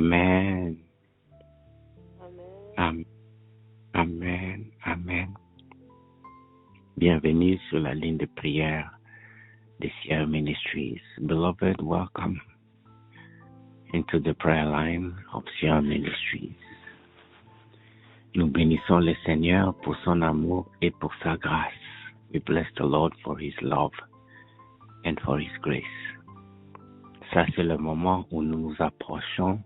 Amen. Amen. Amen. Amen. Bienvenue sur la ligne de prière de Sierra Ministries. Beloved, welcome into the prayer line of Sierra Ministries. Nous bénissons le Seigneur pour son amour et pour sa grâce. We bless the Lord for His love and for His grace. Ça, c'est le moment où nous nous approchons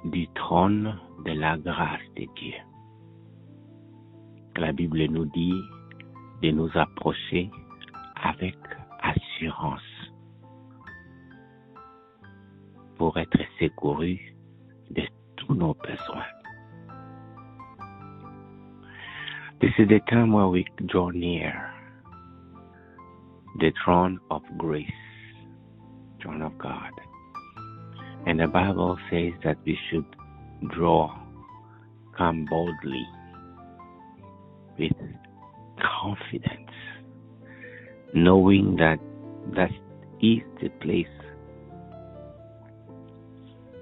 du trône de la grâce de Dieu. La Bible nous dit de nous approcher avec assurance pour être secourus de tous nos besoins. This is the time where we draw near the throne of grace, throne of God. And the Bible says that we should come boldly with confidence, knowing that that is the place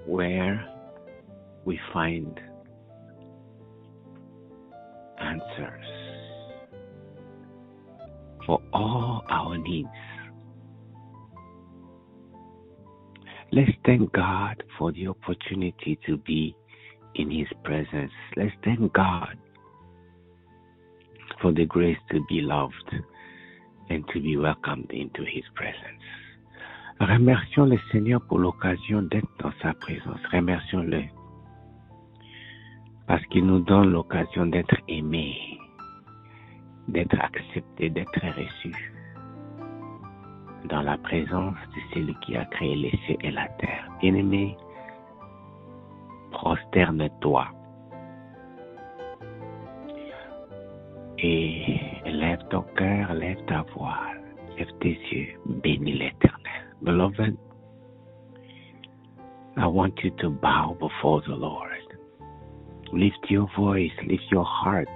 where we find answers for all our needs. Let's thank God for the opportunity to be in His presence. Let's thank God for the grace to be loved and to be welcomed into His presence. Remercions le Seigneur pour l'occasion d'être dans sa présence. Remercions-le parce qu'il nous donne l'occasion d'être aimés, d'être acceptés, d'être reçus dans la présence de celui qui a créé les cieux et la terre. Bien-aimé, prosterne-toi et lève ton cœur, lève ta voix, lève tes yeux, bénis l'Éternel. Beloved, I want you to bow before the Lord. Lift your voice, lift your heart,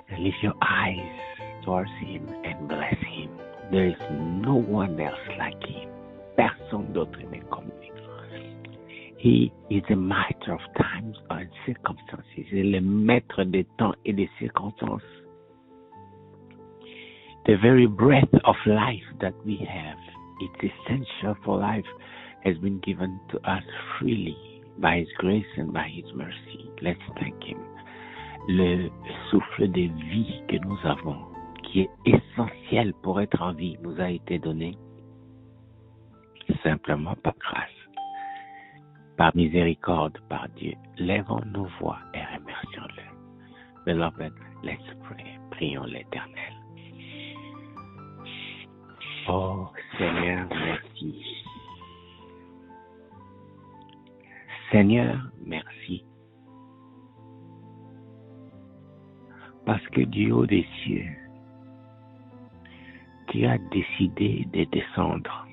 and lift your eyes towards Him and bless Him. There is no one else like Him. Personne d'autre n'est comme lui. He is the master of times and circumstances. Il est le maître des temps et des circonstances. The very breath of life that we have, it's essential for life, has been given to us freely by His grace and by His mercy. Let's thank Him. Le souffle de vie que nous avons, qui est essentiel pour être en vie, nous a été donné simplement par grâce, par miséricorde, par Dieu. Lèvons nos voix et remercions-le. Beloved, let's pray. Prions l'Éternel. Oh Seigneur, merci. Seigneur, merci. Parce que du haut des cieux, tu as décidé de descendre,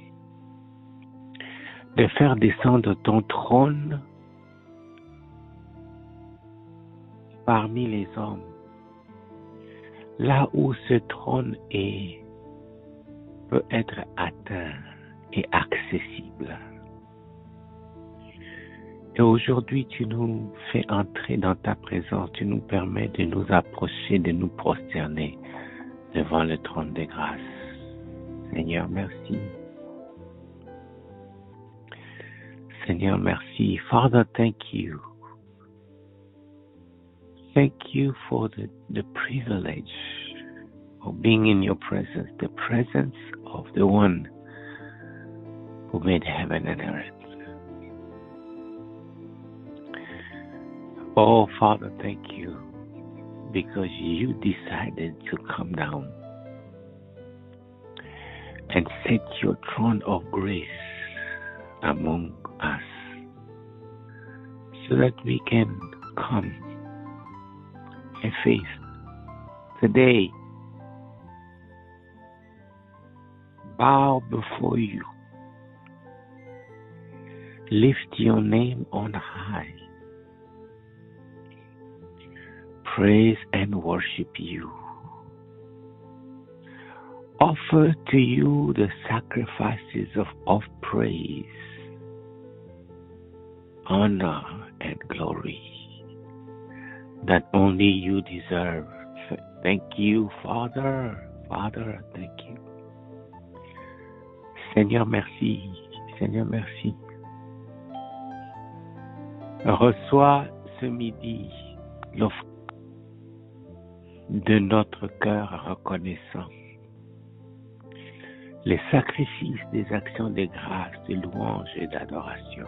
de faire descendre ton trône parmi les hommes, là où ce trône peut être atteint et accessible. Et aujourd'hui, tu nous fais entrer dans ta présence, tu nous permets de nous approcher, de nous prosterner devant le trône de grâce. Seigneur, merci. Seigneur, merci. Father, thank you. Thank you for the privilege of being in your presence, the presence of the one who made heaven and earth. Oh, Father, thank you because you decided to come down and set your throne of grace among us so that we can come and face today, bow before you, lift your name on high, praise and worship you, offer to you the sacrifices of praise, honor and glory that only you deserve. Thank you, Father. Father, thank you. Seigneur, merci. Seigneur, merci. Reçois ce midi l'offre de notre cœur reconnaissant, les sacrifices des actions de grâce, de louange et d'adoration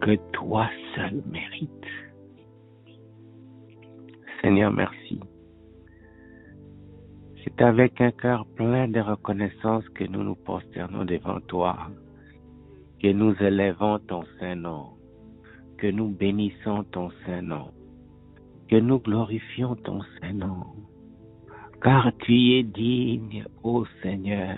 que toi seul mérites. Seigneur, merci. C'est avec un cœur plein de reconnaissance que nous nous prosternons devant toi, que nous élèvons ton Saint-Nom, que nous bénissons ton Saint-Nom, que nous glorifions ton Saint-Nom, car tu es digne, ô Seigneur.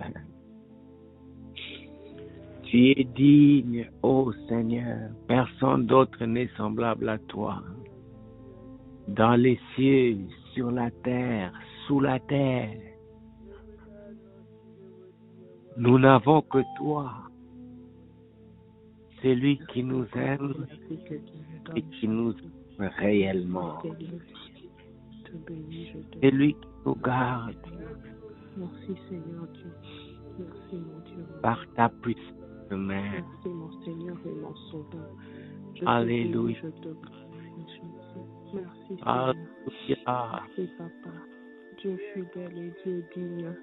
Tu es digne, ô Seigneur. Personne d'autre n'est semblable à toi. Dans les cieux, sur la terre, sous la terre, nous n'avons que toi. Celui qui nous aime et qui nous aime réellement. Celui qui nous garde. Merci Seigneur Dieu. Merci mon Dieu. Par ta puissance main. Merci mon Seigneur et mon Sauveur. Alléluia. Je te glorifie. Merci Seigneur. Alléluia. Merci Papa. Dieu fidèle et Dieu digne.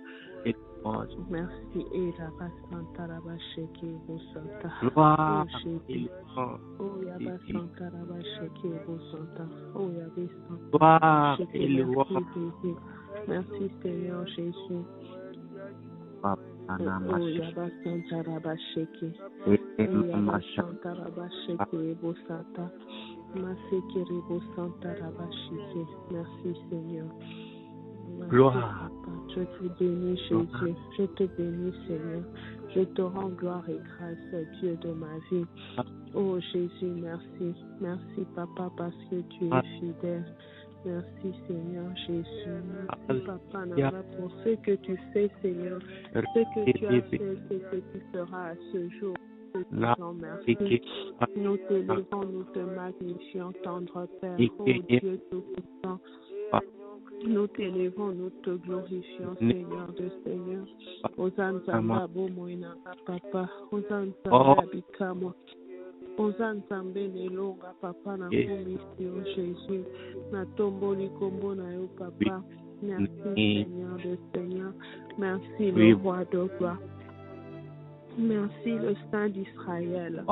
Merci et Rabba Santa Rabba Sheke Bosanta. Gloire et Oh Yabba Santa Rabba Sheke Bosanta. Oh Yabba Santa. gloire et louange. Merci Seigneur Jésus. Oh Yabba Santa Rabba Sheke. Oh Yabba Santa Rabba Sheke Bosanta. Masekere Bosanta Rabba Sheke. Merci Seigneur. Gloire. Je te bénis, Jésus. Je te bénis, Seigneur. Je te rends gloire et grâce, Dieu de ma vie. Oh Jésus, merci. Merci, Papa, parce que tu es fidèle. Merci, Seigneur Jésus. Merci, Papa, Nana, pour ce que tu fais, Seigneur. Ce que tu as fait, ce que tu feras à ce jour. Merci. Nous te levons, nous te magnifions, tendre Père. Oh Dieu tout-puissant. Nous t'élevons, nous te glorifions, Seigneur de Seigneur. Hosanna Zamba Bomoina Papa, Hosanna Zamba Abikamo, Hosanna Zamba Nelonga Papa na commission Jésus, na tomboli kombo na yo Papa. Merci Seigneur de Seigneur, merci le roi de gloire. Merci le Saint d'Israël.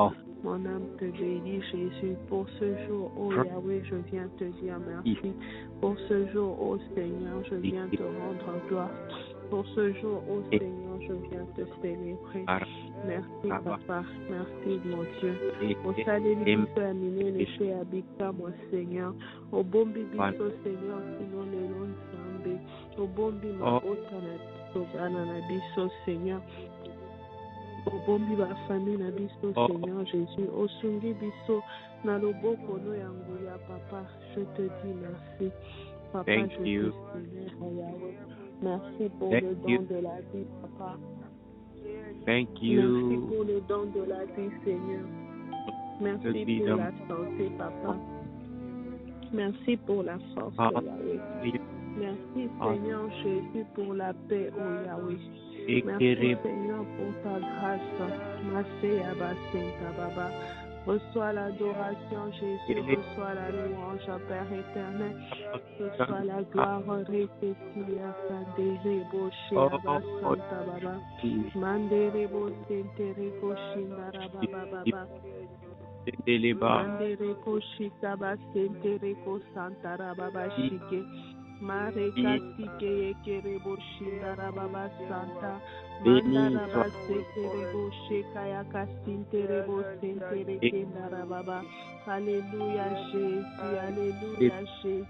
Mon âme te bénit, Jésus, pour ce jour, oh Yahweh, je viens te dire merci. Pour ce jour, oh Seigneur, je viens te rendre gloire. Pour ce jour, oh Seigneur, je viens te célébrer. Merci, Papa. Merci, mon Dieu. Au salut, biso ya minene pe abika, mon Seigneur. Au bombi biso, Seigneur, sinon le nom Nzambe. Au bombi mabota na biso, bana na biso, Seigneur. Au bombi ba famille na biso, Seigneur Jésus. Au sungi biso na loboko no ya nguya, Papa. Je te dis merci. Papa, Thank je you. te célèbre, Yahweh. Merci pour le don de la vie, Papa. Thank Merci you. pour le don de la vie, Seigneur. Merci pour la santé, Papa. Merci pour la force, Yahweh. Merci, Seigneur Jésus, pour la paix, oh Yahweh. Merci, Seigneur, pour ta grâce. Merci, Abba, Saint Baba. Reçois l'adoration, Jésus. Reçois la louange, Père éternel. Reçois la gloire, Récessia, Sandere, Boché, Abba, Santa Baba. Mandere, Bosentere, Koshindara, Baba, Baba. Mandere, Koshika, Basentere, Kosantara, Baba, Shike. Mare kasike yekere boshindara baba santa mandara basekere bosheka ya kasintere bosentere kendara baba. Alléluia Jésus, alléluia Jésus.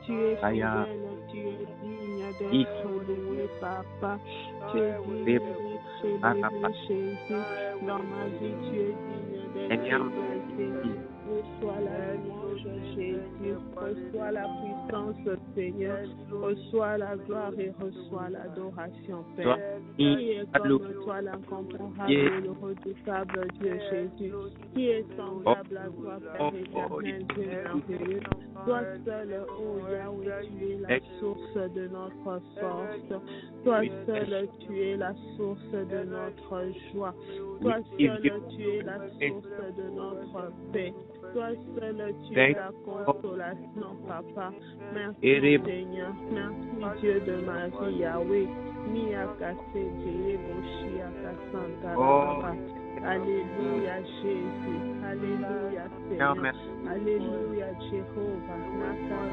Tu es fidèle, tu es digne d'être loué, Papa. Tu es digne d'être élevé, Jésus. Dans ma vie, tu es digne d'être exalté. Reçois la louange. louange, Jésus. Reçois la puissance, Seigneur. Reçois la gloire et reçois l'adoration, Père. Qui est comme toi, l'incomparable et le redoutable Dieu, Jésus? Qui est semblable à toi, Père éternel, Dieu merveilleux? Toi seul, ô Yahweh, tu es la source de notre force. Toi seul, tu es la source de notre joie. Toi seul, tu es la source de notre paix. Toi seul, tu es la consolation, Papa. Merci, Seigneur. Merci, Dieu de ma vie, Yahweh. Alléluia, Jésus. Alléluia, Seigneur. Alléluia, Jéhovah.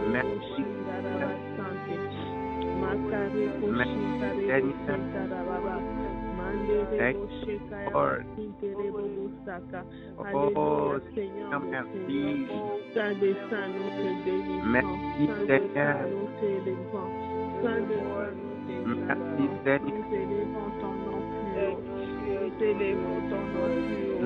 Alléluia, Seigneur, merci. Saint des saints, nous te bénissons. Saint des saints, nous t'élevons. Saint des saints, nous t'élevons. Nous élevons ton nom plus haut. Nous élevons ton nom plus haut.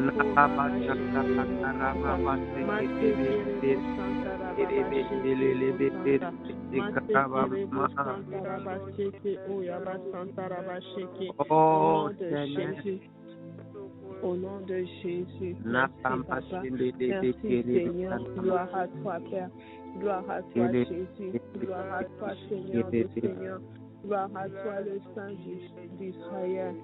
Au nom de Jésus, merci Papa, merci Seigneur, gloire à toi Père, gloire à toi Jésus, gloire à toi Seigneur des Seigneurs, gloire à toi le Saint d'Israël,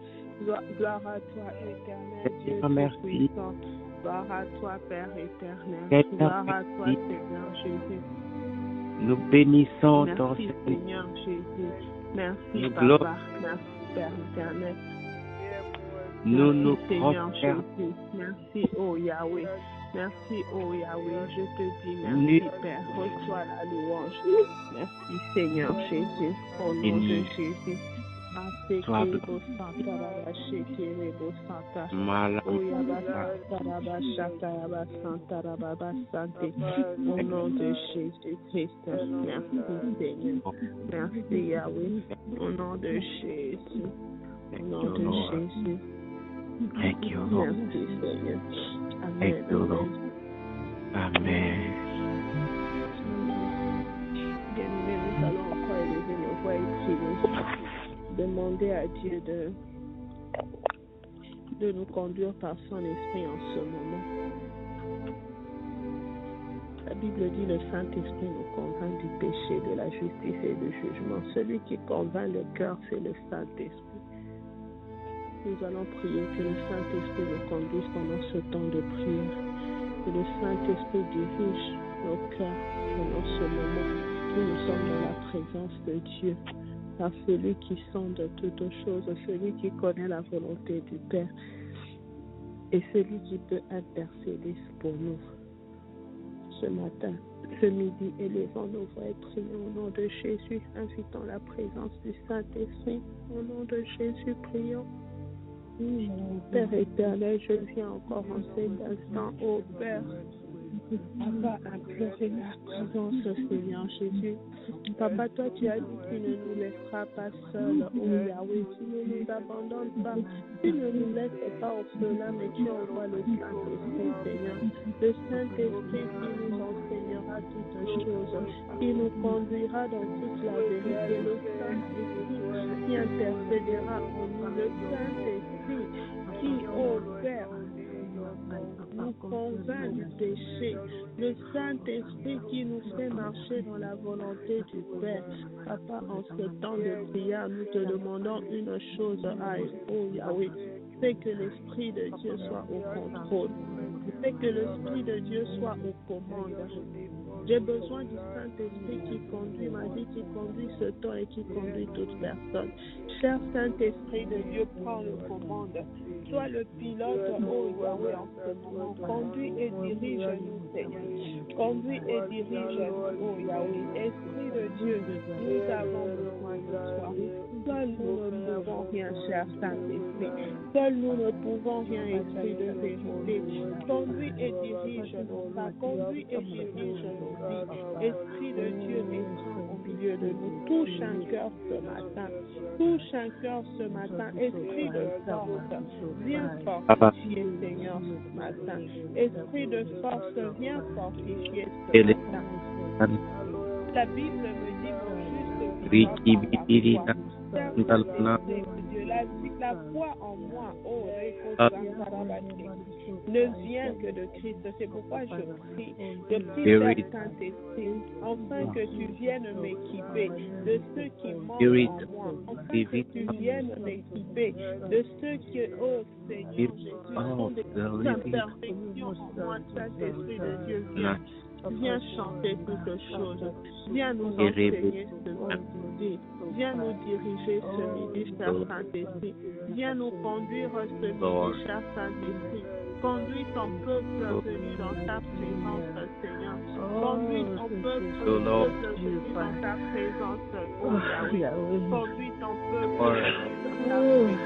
gloire à toi éternel Dieu tout-puissant, gloire à toi Père éternel, gloire à toi Seigneur Jésus. Nous bénissons ton Seigneur Jésus, merci Papa, merci Père éternel. Merci Seigneur Jésus, merci ô Yahweh, merci ô Yahweh, je te dis merci Père, reçois la louange, merci Seigneur Jésus, au nom de Jésus. Au nom de Jésus-Christ, merci Seigneur, merci Yahweh, au nom de Jésus, au nom de Jésus. Thank you, Lord. Merci Seigneur. Amen. Thank you, Lord. Amen. Bien-aimés, nous allons encore élever nos voix et prier. Demander à Dieu de nous conduire par son esprit en ce moment. La Bible dit le Saint-Esprit nous convainc du péché, de la justice et du jugement. Celui qui convainc le cœur, c'est le Saint-Esprit. Nous allons prier que le Saint-Esprit nous conduise pendant ce temps de prière. Que le Saint-Esprit dirige nos cœurs pendant ce moment où nous sommes dans la présence de Dieu. Par celui qui sonde toutes choses, celui qui connaît la volonté du Père et celui qui peut intercéder pour nous. Ce matin, ce midi, élevons nos voix et prions au nom de Jésus, invitons la présence du Saint-Esprit. Au nom de Jésus, prions. Père éternel, je viens encore en cet instant, ô Père, Papa, implorer la présence, Seigneur Jésus. Papa, toi, tu as dit que tu ne nous laisseras pas seuls, ô Yahweh, tu ne nous abandonnes pas, tu ne nous laisses pas orphelins, mais tu envoies le Saint-Esprit, Seigneur. Le Saint-Esprit qui nous enseignera toutes choses, qui nous conduira dans toute la vérité, le Saint-Esprit qui intercédera en nous, le Saint-Esprit qui, ô Père, nous convainc du péché, le Saint-Esprit qui nous fait marcher dans la volonté du Père. Papa, en ce temps de prière, nous te demandons une chose, ô Yahweh, c'est que l'Esprit de Dieu soit au contrôle, c'est que l'Esprit de Dieu soit aux commandes. J'ai besoin du Saint-Esprit qui conduit ma vie, qui conduit ce temps et qui conduit toute personne. Cher Saint-Esprit de Dieu, prends le commande. Sois le pilote, ô Yahweh, en ce moment. Conduis et dirige-nous, Seigneur. Conduis et dirige-nous, ô Yahweh. Esprit de Dieu, nous avons besoin de toi. Seuls nous ne pouvons rien, cher Saint-Esprit. Seuls nous ne pouvons rien, Esprit de vérité. Conduis et dirige nos pas. Conduis et dirige nos vies. Esprit de Dieu, descends au milieu de nous. Touche un cœur ce matin. Touche un cœur ce matin. Esprit de force, viens fortifier, Seigneur, ce matin. Esprit de force, viens fortifier ce matin. La Bible me dit, mon juste vivra par la foi. La foi en moi, ne vient que de Christ. C'est pourquoi je prie Saint-Esprit, afin que tu viennes m'équiper de ceux qui manquent en moi, afin que tu viennes m'équiper de ceux qui, oh Seigneur Jésus, sont des imperfections en moi. Saint-Esprit de Dieu, viens chanter toutes choses. Viens nous enseigner ce midi. Viens nous diriger ce midi, cher Saint-Esprit. Viens nous conduire ce midi, cher Saint-Esprit. Conduis ton peuple venu dans ta présence, Seigneur. Conduis ton peuple venu dans ta présence, oh Yahweh. Conduis ton peuple venu dans ta présence,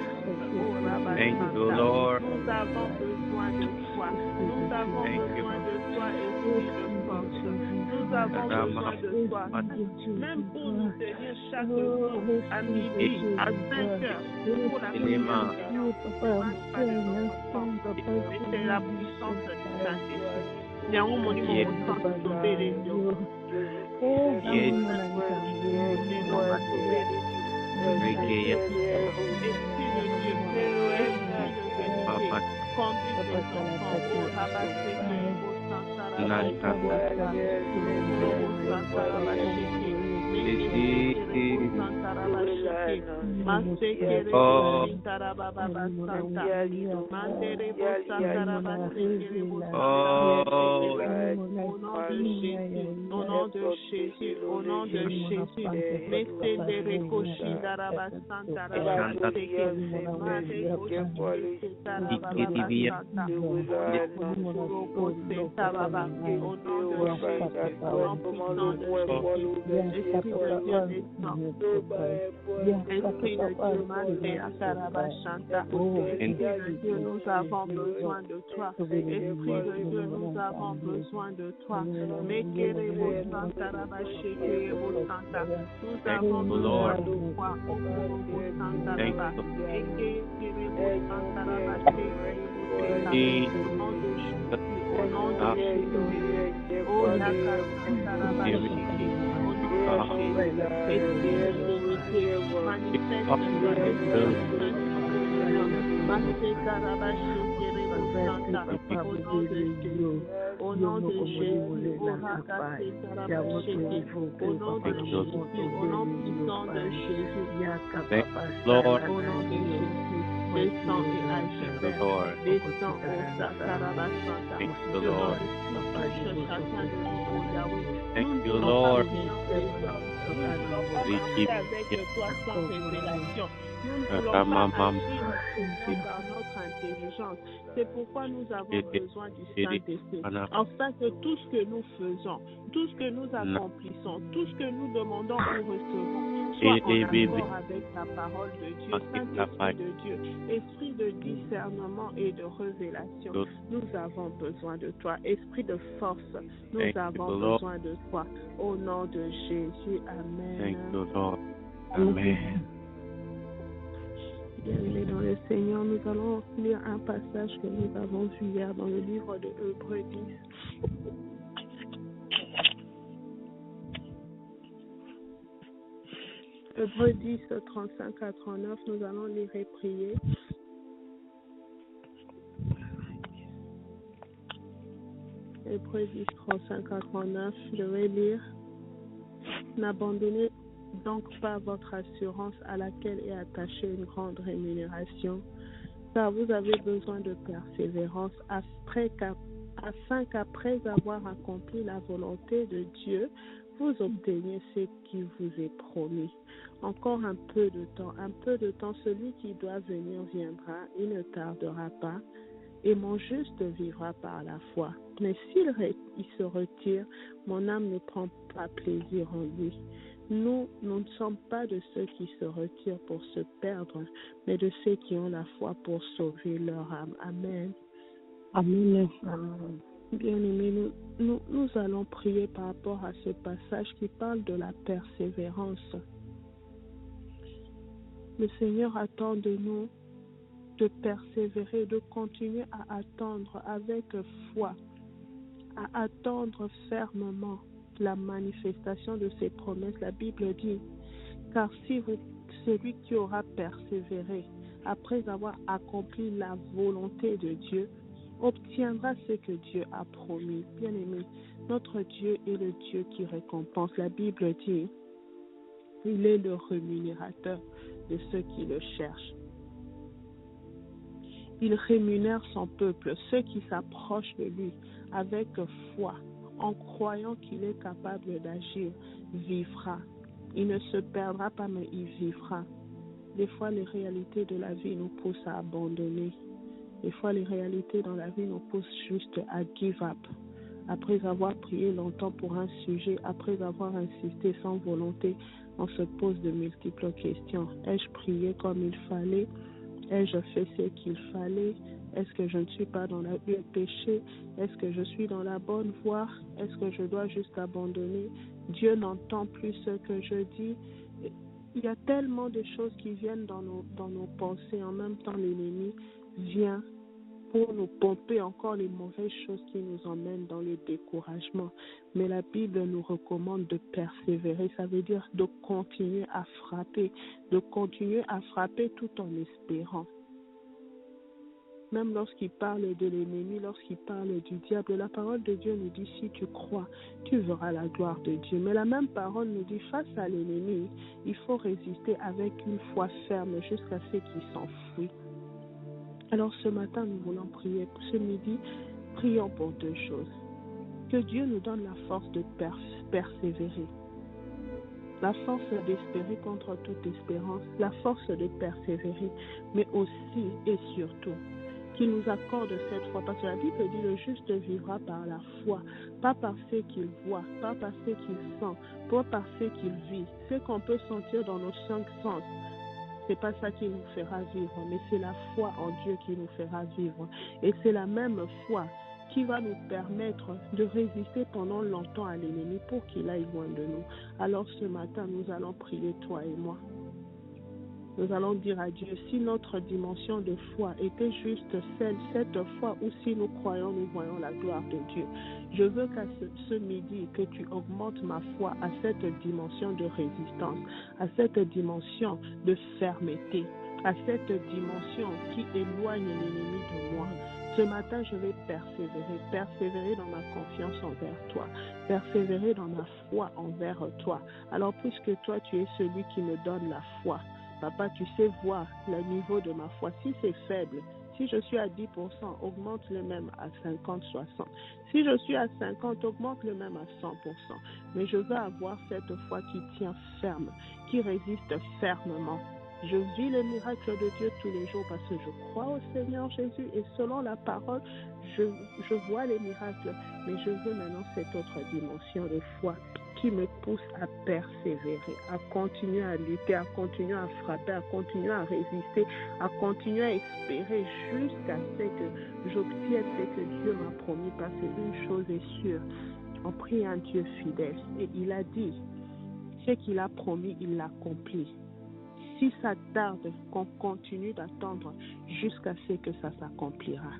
oh Rabbi. Nous avons besoin de toi. Nous avons besoin de toi, Esprit de force. Nous avons besoin de toi. Même pour nous tenir chaque jour à midi, à 5 heures, pour la prière. C'est la puissance du Saint-Esprit. Bien, on m'a dit qu'on va sauver les yeux. Oh, Esprit de au nom de Jésus, au nom de Jésus, mettez des récochis d'Arabasanta, Esprit de Dieu, nous avons besoin de toi. Esprit de Dieu, nous avons besoin de toi. Nous avons besoin de toi. Au nom de Jésus, oh la au nom de Jésus, au nom puissant de Jésus, au nom de Jésus. Descends et agis, descends au Sakarabasanta. Thank you, Lord. Thank you, Lord. Avec toi sans révélation. Nous ne voulons pas agir par notre intelligence. C'est pourquoi nous avons besoin du Saint-Esprit. Afin que tout ce que nous faisons, tout ce que nous accomplissons, tout ce que nous demandons ou recevons, soit en accord avec la parole de Dieu, Saint-Esprit de Dieu, Esprit de discernement et de révélation. Nous avons besoin de toi. Esprit de force, nous avons besoin de toi. Au nom de Jésus, Amen. Thank you, Lord. Amen. Bien-aimés dans le Seigneur, nous allons lire un passage que nous avons vu hier dans le livre de Hébreux 10. Hébreux 10, 35 à 39, nous allons lire et prier. Hébreux 10, 35 à 39, je vais lire. N'abandonnez donc pas votre assurance à laquelle est attachée une grande rémunération, car vous avez besoin de persévérance afin qu'après avoir accompli la volonté de Dieu, vous obteniez ce qui vous est promis. Encore un peu de temps, celui qui doit venir viendra, il ne tardera pas, et mon juste vivra par la foi. Mais s'il se retire, mon âme ne prend pas plaisir en lui. Nous ne sommes pas de ceux qui se retirent pour se perdre, mais de ceux qui ont la foi pour sauver leur âme. Amen. Amen. Bien-aimés, nous allons prier par rapport à ce passage qui parle de la persévérance. Le Seigneur attend de nous de persévérer, de continuer à attendre avec foi, à attendre fermement la manifestation de ses promesses. La Bible dit, car si celui qui aura persévéré après avoir accompli la volonté de Dieu, obtiendra ce que Dieu a promis. Bien-aimé, notre Dieu est le Dieu qui récompense. La Bible dit, il est le rémunérateur de ceux qui le cherchent. Il rémunère son peuple, ceux qui s'approchent de lui avec foi, en croyant qu'il est capable d'agir, vivra. Il ne se perdra pas, mais il vivra. Des fois, les réalités de la vie nous poussent à abandonner. Des fois, les réalités dans la vie nous poussent juste à give up. Après avoir prié longtemps pour un sujet, après avoir insisté sans volonté, on se pose de multiples questions. Ai-je prié comme il fallait? Ai-je fait ce qu'il fallait? Est-ce que je ne suis pas dans le péché? Est-ce que je suis dans la bonne voie? Est-ce que je dois juste abandonner? Dieu n'entend plus ce que je dis. Il y a tellement de choses qui viennent dans nos pensées. En même temps, l'ennemi vient pour nous pomper encore les mauvaises choses qui nous emmènent dans le découragement. Mais la Bible nous recommande de persévérer. Ça veut dire de continuer à frapper tout en espérant. Même lorsqu'il parle de l'ennemi, lorsqu'il parle du diable, la parole de Dieu nous dit, si tu crois, tu verras la gloire de Dieu. Mais la même parole nous dit, face à l'ennemi, il faut résister avec une foi ferme jusqu'à ce qu'il s'enfuit. Alors ce matin, nous voulons prier. Ce midi, prions pour deux choses. Que Dieu nous donne la force de persévérer. La force d'espérer contre toute espérance. La force de persévérer. Mais aussi et surtout, qu'il nous accorde cette foi. Parce que la Bible dit, le juste vivra par la foi. Pas par ce qu'il voit, pas par ce qu'il sent, pas par ce qu'il vit. Ce qu'on peut sentir dans nos 5 sens. C'est pas ça qui nous fera vivre, mais c'est la foi en Dieu qui nous fera vivre. Et c'est la même foi qui va nous permettre de résister pendant longtemps à l'ennemi pour qu'il aille loin de nous. Alors ce matin, nous allons prier, toi et moi. Nous allons dire à Dieu, si notre dimension de foi était juste cette foi où si nous croyons, nous voyons la gloire de Dieu. Je veux qu'à ce midi, que tu augmentes ma foi à cette dimension de résistance, à cette dimension de fermeté, à cette dimension qui éloigne l'ennemi de moi. Ce matin, je vais persévérer dans ma confiance envers toi, persévérer dans ma foi envers toi. Alors, puisque toi, tu es celui qui me donne la foi, Papa, tu sais voir le niveau de ma foi. Si c'est faible, si je suis à 10%, augmente-le même à 50, 60. Si je suis à 50, augmente-le même à 100%. Mais je veux avoir cette foi qui tient ferme, qui résiste fermement. Je vis les miracles de Dieu tous les jours parce que je crois au Seigneur Jésus et selon la parole, je vois les miracles. Mais je veux maintenant cette autre dimension de foi qui me pousse à persévérer, à continuer à lutter, à continuer à frapper, à continuer à résister, à continuer à espérer jusqu'à ce que j'obtienne ce que Dieu m'a promis. Parce qu'une chose est sûre, on prie un Dieu fidèle et il a dit, ce qu'il a promis, il l'accomplit. Si ça tarde, qu'on continue d'attendre jusqu'à ce que ça s'accomplira.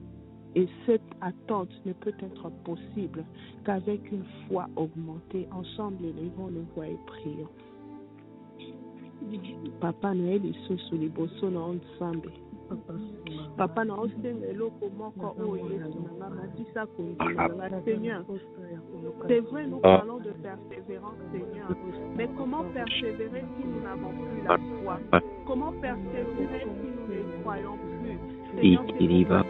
Et cette attente ne peut être possible qu'avec une foi augmentée. Ensemble, élevons les voix et prions. Papa Noël, il se liboso na ensemble. Papa na osenga eloko moko oyo Yesu na matisa kondima Seigneur. C'est vrai, nous parlons de persévérance, Seigneur. Mais comment persévérer si nous n'avons plus la foi? Comment persévérer si nous ne croyons plus? Seigneur, c'est pourquoi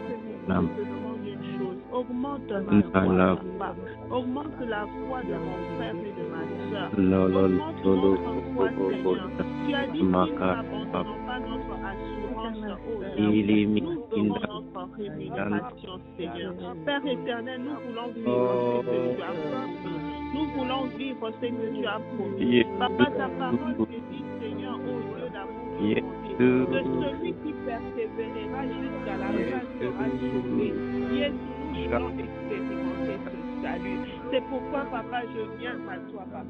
je te demande une chose. Augmente ma foi, Papa. Augmente la foi de mon frère et de ma soeur. Augmente notre foi, Seigneur. Tu as dit que nous n'abandonnons pas notre assurance au Dieu. Nous aurons notre rémunération, Seigneur. Père éternel, nous voulons vivre ce que tu as promis. Nous voulons vivre ce que tu as promis. Papa, ta parole te dit, Seigneur, au Dieu d'amour, que celui qui persévérera jusqu'à la fin sera sauvé. Jésus, voulons expérimenter ce salut. C'est pourquoi, papa, je viens à toi, papa.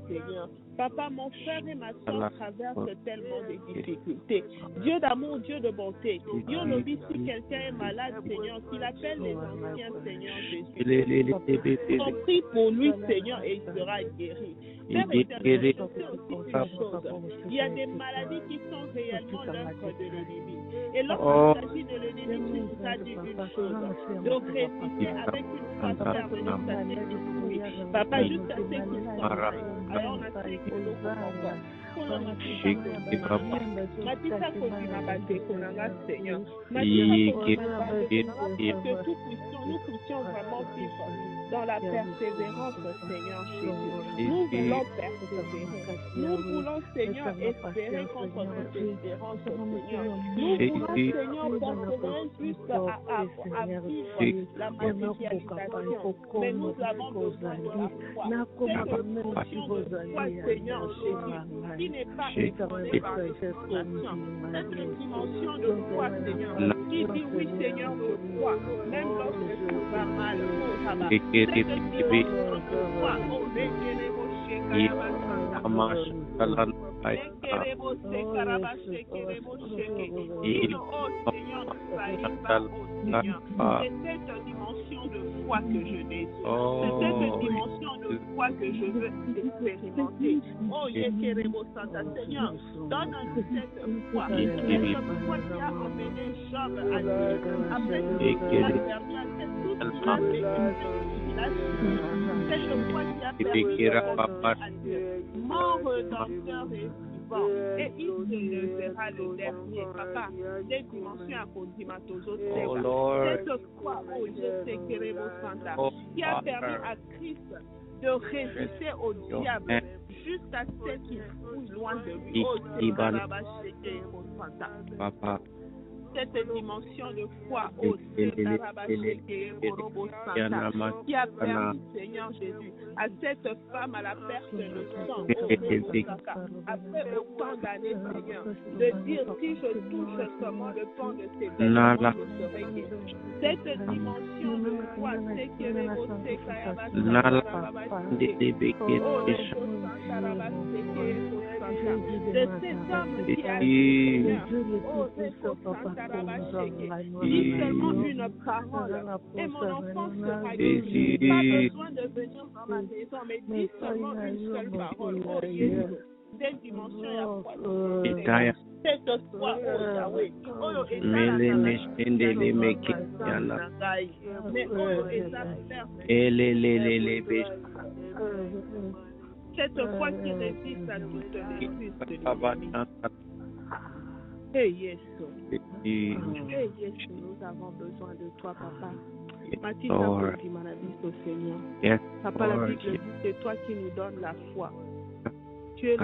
Seigneur. Papa, mon frère et ma soeur traversent tellement de difficultés. Dieu d'amour, Dieu de bonté. Dieu lobby, si quelqu'un est malade, Seigneur, qu'il appelle les anciens, Seigneur Jésus. On prie pour lui, Seigneur, et il sera guéri. Père éternel, je sais aussi une chose. Il y a des maladies qui sont réellement l'œuvre de l'ennemi. Et lorsqu'il s'agit de l'ennemi, tu nous as dit une chose. Donc, résister avec une foi ferme jusqu'à ce qu'il sourit. Papa, jusqu'à ce qu'il soit vrai. Alors, on a fait que l'eau comprend. Matissa Kodima Bate Konanga, Seigneur. Que nous puissions vraiment vivre dans la persévérance, Seigneur Jésus. Nous voulons persévérer. Nous voulons, Seigneur, espérer contre toute espérance, Seigneur. Nous voulons, Seigneur, persévérer jusqu'à vivre la matérialisation. Mais nous avons besoin de la foi. Cette dimension de foi, Seigneur Jésus, qui n'est pas étonnée par les situations. Cette dimension de foi, Seigneur, qui dit oui, Seigneur, je crois, même lorsque tout va mal. Oh, Rabat. Cette dimension de foi, oh, c'est cette dimension de foi que je désire. C'est cette dimension de foi que je veux expérimenter. Oh, Yekerebo Santa, Seigneur, donne-nous cette foi. Cette foi qui a emmené Job à Dieu. Après tout ce qu'il a perdu, tout ce qu'il a vécu, cette foi qui a perdu à Dieu. Mort rédempteur et vivant. Et il se lèvera le dernier. Papa, des dimensions à Kodimatozo. Cette foi, oh, je sais Kerebo Santa, qui a permis à Christ de résister au diable jusqu'à ce qu'il fouille loin de lui. Oh, Papa. Cette dimension de foi au qui a permis, Seigneur Jésus, à cette femme à la perte de sang, après autant d'années, Seigneur, de dire si je touche seulement le pan de ses vêtements, je serai guéri. Cette dimension de foi, c'est que de cet homme qui a dit, dis seulement une parole et mon enfant sera guéri. Pas besoin de venir dans ma maison, mais dis seulement une seule parole. Oh Jésus, des dimensions et à foi. Cette foi, oh Yahweh, oh mais cette foi qui résiste à toutes les crises de l'ennemi. Hey Yesu, nous avons besoin de toi, Papa. Matissa Kodimanabiso, Seigneur. Papa, la Bible dit, c'est toi qui nous donnes la foi. Tu es le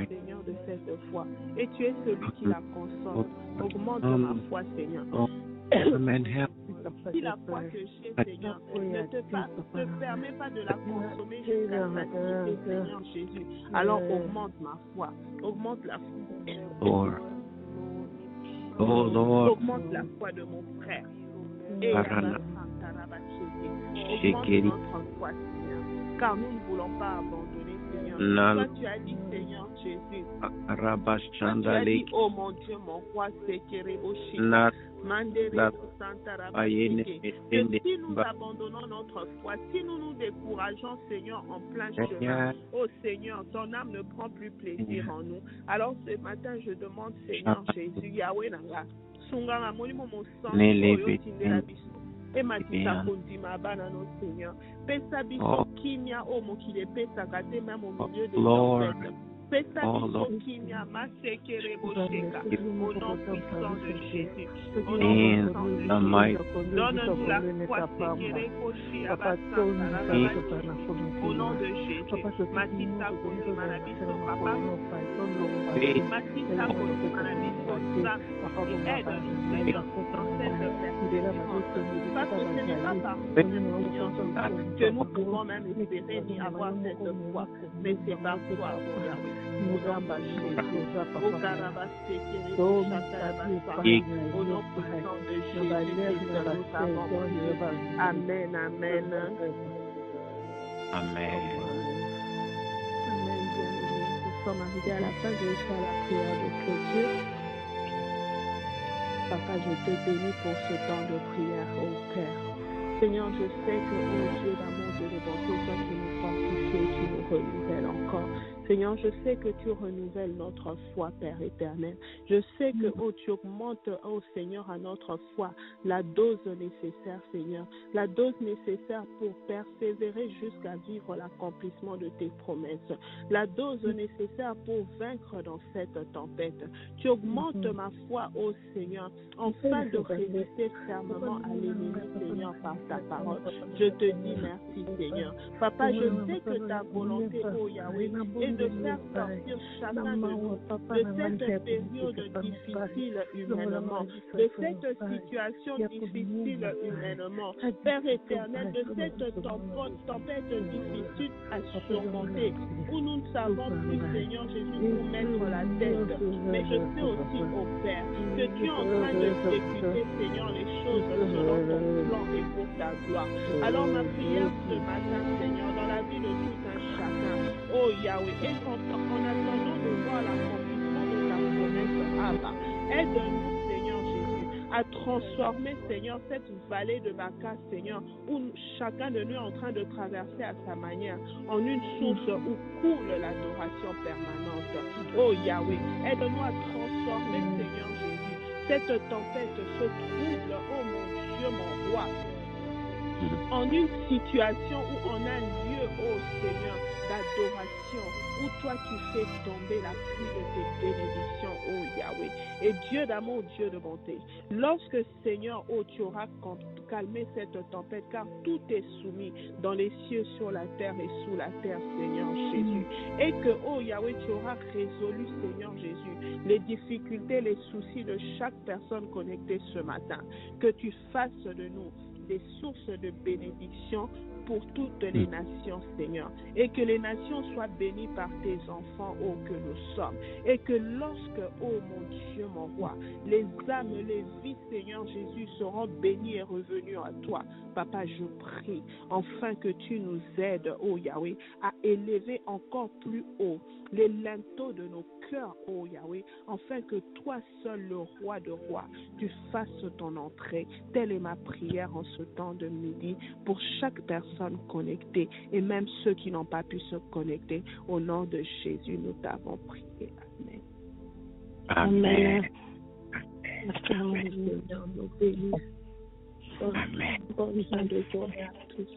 Seigneur de cette foi. Et tu es celui qui la consomme. Augmente ma foi, Seigneur. Si la foi que j'ai, Seigneur, ne te permet pas de la consommer jusqu'à satisfaire, Seigneur Jésus, alors augmente ma foi. Augmente la foi. Augmente la foi de mon frère. Et augmente notre foi, Seigneur. Car nous ne voulons pas abandonner, Seigneur. Toi, tu as dit, Seigneur Jésus. Toi, tu as dit, oh mon Dieu, mon roi, que si nous abandonnons notre foi, si nous nous décourageons, Seigneur, en plein chemin, oh Seigneur, ton âme ne prend plus plaisir en nous. Alors ce matin, je demande, Seigneur Jésus, Yahweh Nanga, Sungara Molimo Mosan, et Matissa Kodima Banano, Seigneur. Pesa biso kimia o mokile pesa gate même au milieu de tempêtes. Pesa biso kimia masekere bosheka. Au nom puissant de Jésus. Au nom puissant de Jésus. Donne-nous la foi sekere koshi abasanta. Au nom de Jésus. Matissa Kodima Nabiso, Papa. Matissa Kodima Nabiso, aide-nous, Seigneur, dans cette persévérance. Parce que ce n'est pas par que nous pouvons même espérer ni avoir cette foi, mais c'est par toi, oh Yahweh. Muramba Chérie, au Carabasté, au nom puissant de Jésus, nous avons prié. Amen, amen. Amen. Amen, bien-aimés. Nous sommes arrivés à la fin de la prière de clôture. Papa, je te bénis pour ce temps de prière, ô Père. Seigneur, je sais que, ô Dieu d'amour, Dieu de bonté, toi qui nous fortifies, tu nous renouvelles encore. Seigneur, je sais que tu renouvelles notre foi, Père éternel. Je sais que, oh, tu augmentes, oh Seigneur, à notre foi la dose nécessaire, Seigneur. La dose nécessaire pour persévérer jusqu'à vivre l'accomplissement de tes promesses. La dose nécessaire pour vaincre dans cette tempête. Tu augmentes ma foi, oh Seigneur, afin de résister fermement à l'ennemi, Seigneur, par ta parole. Je te dis merci, Seigneur. Papa, je sais que ta volonté, oh Yahweh, est de faire sortir chacun de nous de cette période difficile humainement, de cette situation difficile humainement. Père éternel, de cette tempête difficile à surmonter, où nous ne savons plus, Seigneur Jésus, où mettre la tête. Mais je sais aussi, oh Père, que tu es en train d'exécuter, Seigneur, les choses selon ton plan et pour ta gloire. Alors ma prière ce matin, Seigneur, dans la vie de tout un chacun, oh Yahweh, et en attendant de voir l'accomplissement de ta promesse, Abba, aide-nous, Seigneur Jésus, à transformer, Seigneur, cette vallée de Baca, Seigneur, où chacun de nous est en train de traverser à sa manière, en une source où coule l'adoration permanente. Oh Yahweh, aide-nous à transformer, Seigneur Jésus, cette tempête, ce trouble, oh mon Dieu, mon roi, en une situation ou en un lieu, oh Seigneur, d'adoration, où toi tu fais tomber la pluie de tes bénédictions, oh Yahweh. Et Dieu d'amour, Dieu de bonté, lorsque Seigneur, oh tu auras calmé cette tempête, car tout est soumis dans les cieux, sur la terre et sous la terre, Seigneur Jésus. Et que, oh Yahweh, tu auras résolu, Seigneur Jésus, les difficultés, les soucis de chaque personne connectée ce matin. Que tu fasses de nous des sources de bénédiction pour toutes les nations, Seigneur. Et que les nations soient bénies par tes enfants, oh, que nous sommes. Et que lorsque, oh mon Dieu, mon roi, les âmes, les vies, Seigneur Jésus, seront bénies et revenues à toi. Papa, je prie, enfin que tu nous aides, oh Yahweh, à élever encore plus haut les linteaux de nos cœurs, oh Yahweh, afin que toi seul, le roi de rois, tu fasses ton entrée. Telle est ma prière en ce temps de midi pour chaque personne connectée et même ceux qui n'ont pas pu se connecter. Au nom de Jésus, nous t'avons prié. Amen. Amen. Amen. Bonne fin de journée à tous.